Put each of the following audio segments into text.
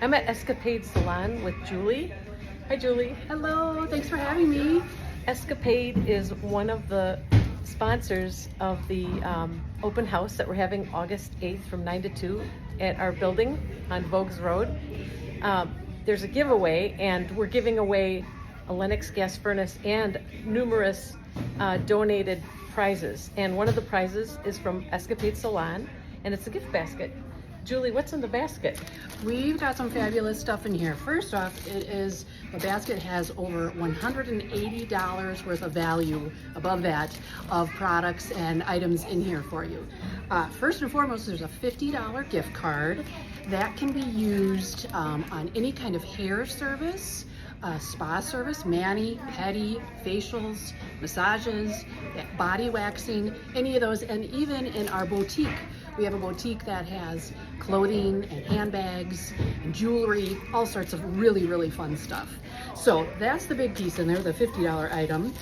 I'm at Escapade Salon with Julie. Hi, Julie. Hello, thanks for having me. Escapade is one of the sponsors of the open house that we're having August 8th from 9 to 2 at our building on Vogues Road. There's a giveaway, and we're giving away a Lennox gas furnace and numerous donated prizes. And one of the prizes is from Escapade Salon, and it's a gift basket. Julie, what's in the basket? We've got some fabulous stuff in here. First off, the basket has over $180 worth of value above that of products and items in here for you. First and foremost, there's a $50 gift card that can be used on any kind of hair service, spa service, mani, pedi, facials, massages, body waxing, any of those, and even in our boutique. We have a boutique that has clothing and handbags and jewelry, all sorts of really, really fun stuff. So that's the big piece in there, the $50 item.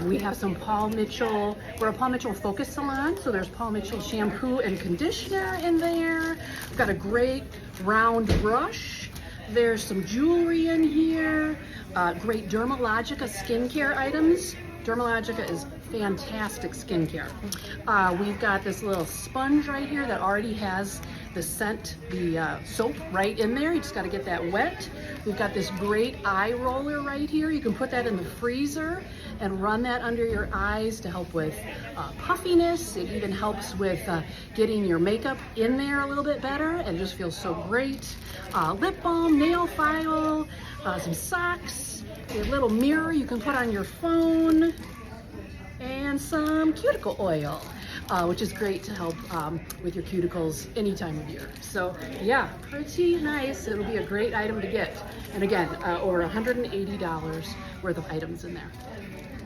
We have some Paul Mitchell, we're a Paul Mitchell focus salon, so there's Paul Mitchell shampoo and conditioner in there. We've got a great round brush. There's some jewelry in here, great Dermalogica skincare items. Dermalogica is fantastic skincare. We've got this little sponge right here that already has the scent, the soap right in there. You just got to get that wet. We've got this great eye roller right here. You can put that in the freezer and run that under your eyes to help with puffiness. It even helps with getting your makeup in there a little bit better and just feels so great. Lip balm, nail file, some socks, a little mirror you can put on your phone, and some cuticle oil, which is great to help with your cuticles any time of year. So yeah, pretty nice. It'll be a great item to get. And again, over $180 worth of items in there.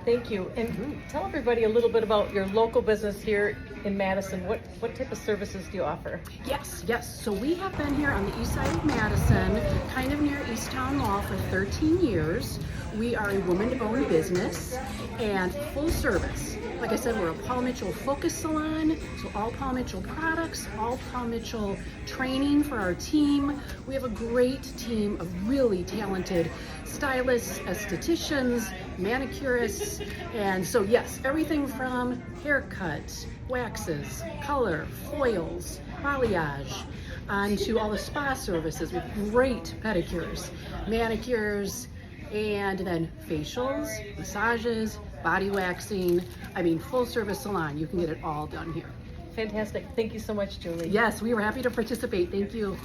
Thank you. And tell everybody a little bit about your local business here in Madison. What type of services do you offer? Yes. So we have been here on the east side of Madison, kind of near East Town Mall, for 13 years. We are a woman-owned business and full service. Like I said, we're a Paul Mitchell focus salon, so all Paul Mitchell products, all Paul Mitchell training for our team. We have a great team of really talented stylists, estheticians, manicurists, and so yes, everything from haircuts, waxes, color, foils, balayage, onto all the spa services with great pedicures, manicures, and then facials, massages, body waxing. I mean, full service salon. You can get it all done here. Fantastic. Thank you so much, Julie. Yes, we were happy to participate. Thank you.